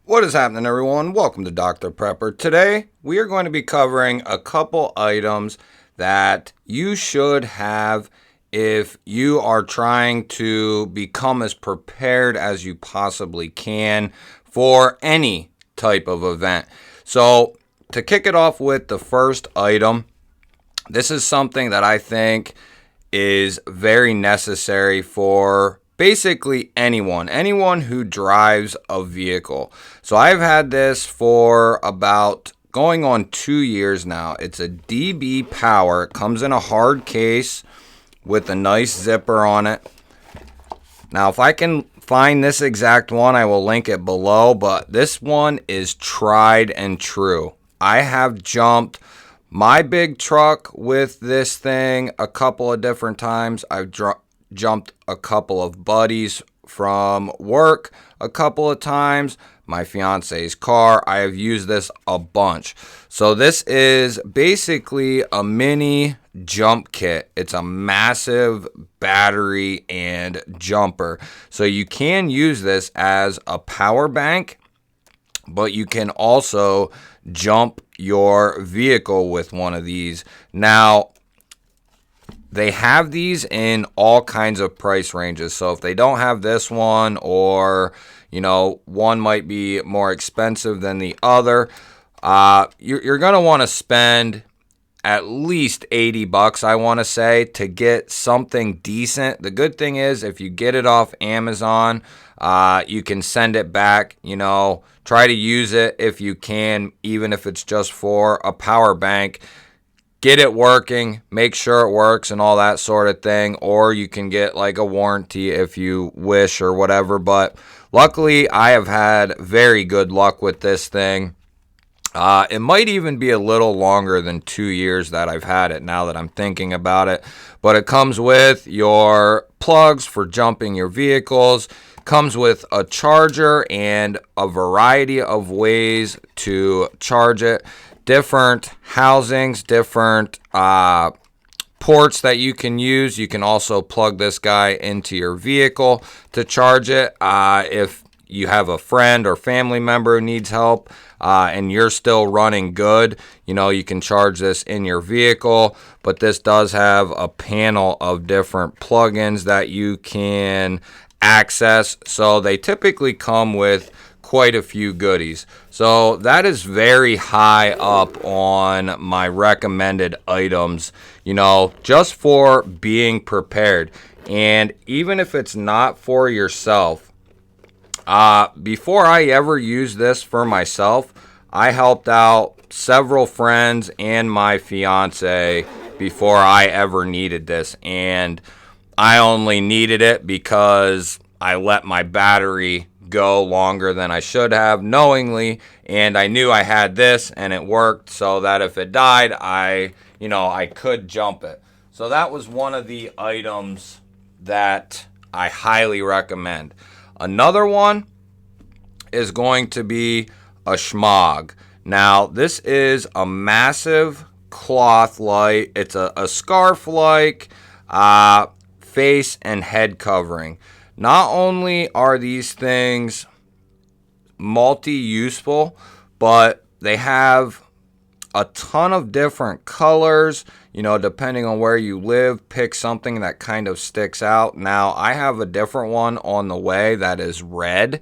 What is happening, everyone? Welcome to Dr. Prepper. Today, we are going to be covering a couple items that you should have if you are trying to become as prepared as you possibly can for any type of event. So, to kick it off with the first item, this is something that I think is very necessary for basically anyone who drives a vehicle. So I've had this for about going on 2 years now. It's a DB Power. It comes in a hard case with a nice zipper on it. Now, if I can find this exact one, I will link it below, but this one is tried and true. I have jumped my big truck with this thing a couple of different times. I've jumped a couple of buddies from work a couple of times. My fiance's car, I have used this a bunch. So this is basically a mini jump kit. It's a massive battery and jumper. So you can use this as a power bank, but you can also jump your vehicle with one of these. Now, they have these in all kinds of price ranges. So if they don't have this one, or one might be more expensive than the other, you're going to want to spend at least $80, I want to say, to get something decent. The good thing is, if you get it off Amazon, you can send it back. Try to use it if you can, even if it's just for a power bank. Get it working, make sure it works and all that sort of thing, or you can get like a warranty if you wish or whatever. But luckily, I have had very good luck with this thing. It might even be a little longer than 2 years that I've had it, now that I'm thinking about it. But it comes with your plugs for jumping your vehicles, comes with a charger and a variety of ways to charge it. Different housings, different ports that you can use. You can also plug this guy into your vehicle to charge it. If you have a friend or family member who needs help and you're still running good, you can charge this in your vehicle. But this does have a panel of different plugins that you can access. So they typically come with quite a few goodies. So that is very high up on my recommended items, just for being prepared. And even if it's not for yourself, before I ever used this for myself, I helped out several friends and my fiance before I ever needed this. And I only needed it because I let my battery go longer than I should have knowingly, and I knew I had this and it worked, so that if it died, I could jump it. So that was one of the items that I highly recommend. Another one is going to be a shemagh. Now, this is a massive cloth light. It's a scarf-like face and head covering. Not only are these things multi-useful, but they have a ton of different colors. Depending on where you live, pick something that kind of sticks out. Now, I have a different one on the way that is red,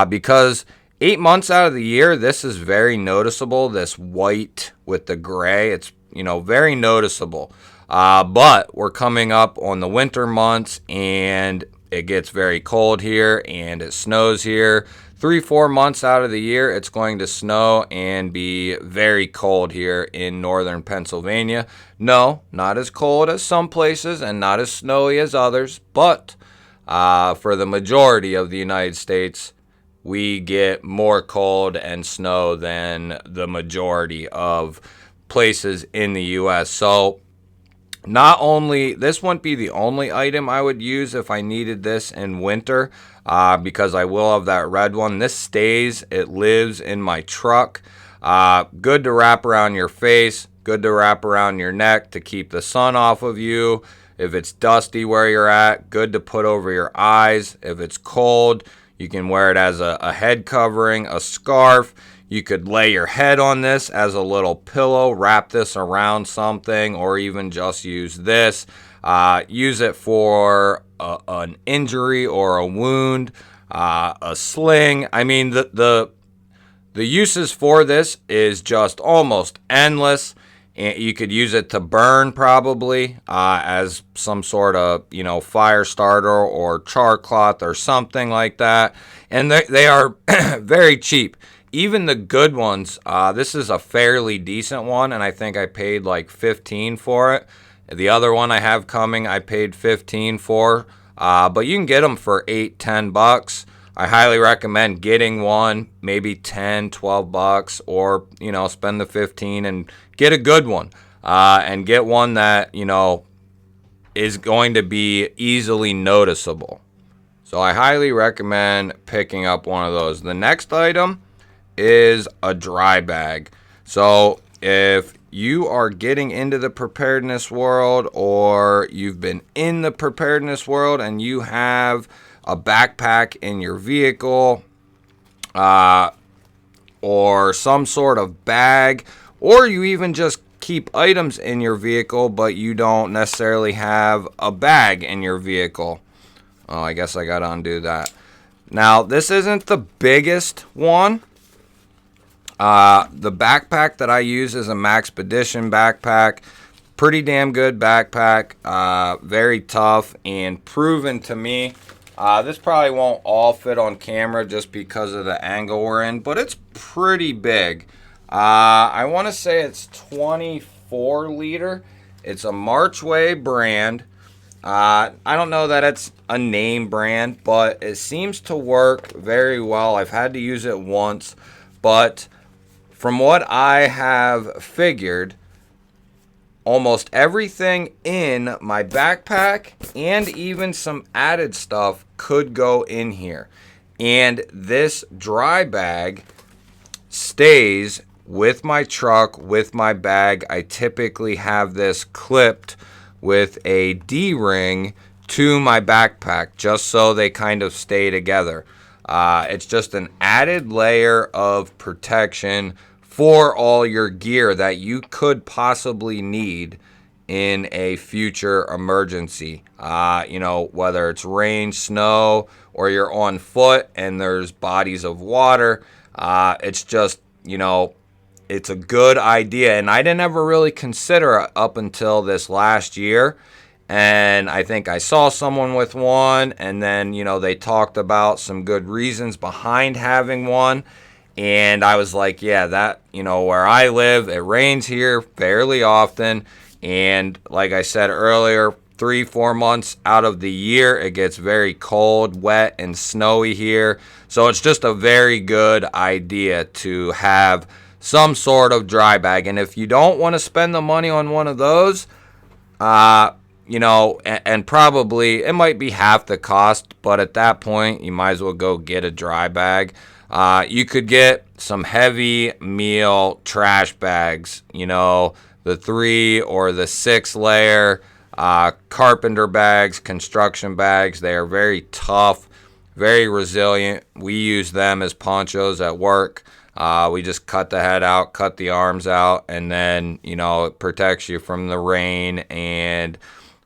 because 8 months out of the year, this is very noticeable. This white with the gray, it's very noticeable. But we're coming up on the winter months, and it gets very cold here and it snows here. 3-4 months out of the year, it's going to snow and be very cold here in northern Pennsylvania. No, not as cold as some places and not as snowy as others, but for the majority of the United States, we get more cold and snow than the majority of places in the U.S. So not only, this wouldn't be the only item I would use if I needed this in winter, because I will have that red one. This stays, it lives in my truck. Good to wrap around your face, good to wrap around your neck to keep the sun off of you. If it's dusty where you're at, good to put over your eyes. If it's cold, You can wear it as a head covering, a scarf. You could lay your head on this as a little pillow, wrap this around something, or even just use this. Use it for an injury or a wound, a sling. I mean, the uses for this is just almost endless. And you could use it to burn probably as some sort of, fire starter or char cloth or something like that. And they are very cheap. Even the good ones, this is a fairly decent one, and I think I paid like $15 for it. The other one I have coming, I paid $15 for, but you can get them for $8-10. I highly recommend getting one, maybe $10-12, or spend the $15 and get a good one, and get one that is going to be easily noticeable. So I highly recommend picking up one of those. The next item is a dry bag. So if you are getting into the preparedness world, or you've been in the preparedness world and you have a backpack in your vehicle, or some sort of bag, or you even just keep items in your vehicle but you don't necessarily have a bag in your vehicle. Oh, I guess I gotta undo that. Now, this isn't the biggest one. The backpack that I use is a Maxpedition backpack. Pretty damn good backpack. Very tough and proven to me. This probably won't all fit on camera just because of the angle we're in, but it's pretty big. I want to say it's 24 liter. It's a Marchway brand. I don't know that it's a name brand, but it seems to work very well. I've had to use it once, but from what I have figured, almost everything in my backpack and even some added stuff could go in here. And this dry bag stays with my truck, with my bag. I typically have this clipped with a D-ring to my backpack just so they kind of stay together. It's just an added layer of protection for all your gear that you could possibly need in a future emergency. Whether it's rain, snow, or you're on foot and there's bodies of water. It's just, it's a good idea. And I didn't ever really consider it up until this last year. And I think I saw someone with one, and then, they talked about some good reasons behind having one. And I was like, yeah, that, where I live, it rains here fairly often. And like I said earlier, 3-4 months out of the year, it gets very cold, wet, and snowy here. So it's just a very good idea to have some sort of dry bag. And if you don't want to spend the money on one of those, and probably it might be half the cost, but at that point, you might as well go get a dry bag. You could get some heavy meal trash bags, the 3 or the 6 layer carpenter bags, construction bags. They are very tough, very resilient. We use them as ponchos at work. We just cut the head out, cut the arms out, and then, it protects you from the rain and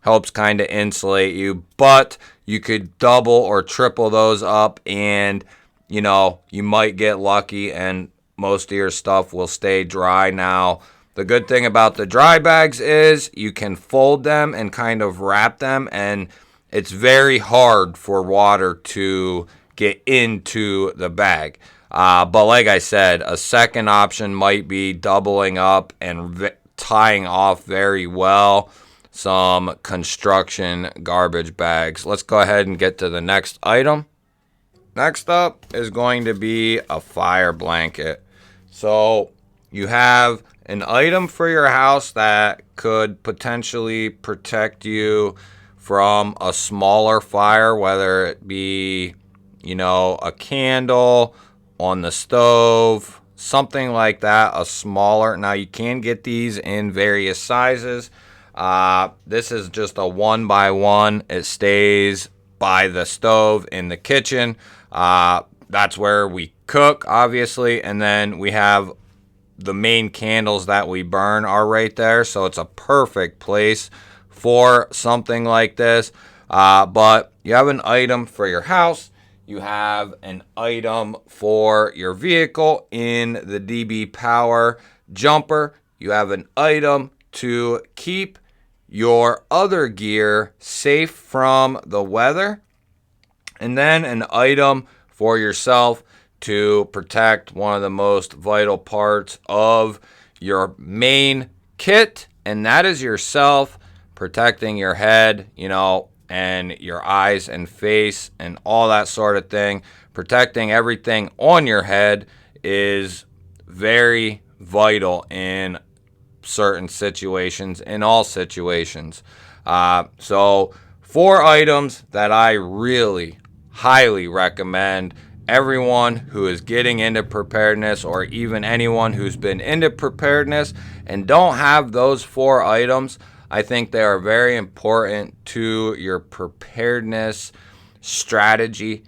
helps kind of insulate you. But you could double or triple those up, and you might get lucky and most of your stuff will stay dry. Now, the good thing about the dry bags is you can fold them and kind of wrap them, and it's very hard for water to get into the bag. But like I said, a second option might be doubling up and tying off very well some construction garbage bags. Let's go ahead and get to the next item. Next up is going to be a fire blanket. So you have an item for your house that could potentially protect you from a smaller fire, whether it be, a candle on the stove, something like that, a smaller. Now, you can get these in various sizes. This is just a 1x1. It stays by the stove in the kitchen. That's where we cook, obviously, and then we have the main candles that we burn are right there, so it's a perfect place for something like this. But you have an item for your house, you have an item for your vehicle in the DB Power jumper, you have an item to keep your other gear safe from the weather, and then an item for yourself to protect one of the most vital parts of your main kit, and that is yourself, protecting your head, and your eyes and face and all that sort of thing. Protecting everything on your head is very vital in certain situations, in all situations. So 4 items that I really highly recommend everyone who is getting into preparedness, or even anyone who's been into preparedness and don't have those 4 items. I think they are very important to your preparedness strategy,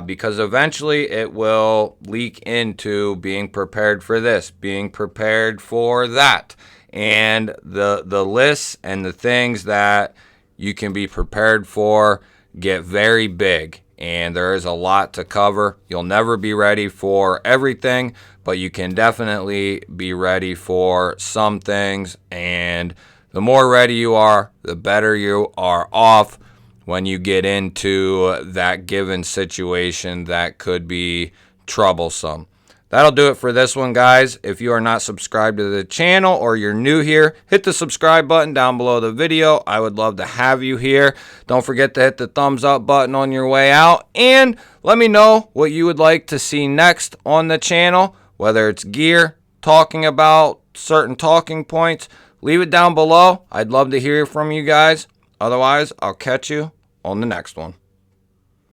because eventually it will leak into being prepared for this, being prepared for that, and the lists and the things that you can be prepared for get very big, and there is a lot to cover. You'll never be ready for everything, but you can definitely be ready for some things, and the more ready you are, the better you are off when you get into that given situation that could be troublesome. That'll do it for this one, guys. If you are not subscribed to the channel or you're new here, hit the subscribe button down below the video. I would love to have you here. Don't forget to hit the thumbs up button on your way out, and let me know what you would like to see next on the channel, whether it's gear, talking about certain talking points. Leave it down below. I'd love to hear from you guys. Otherwise, I'll catch you on the next one.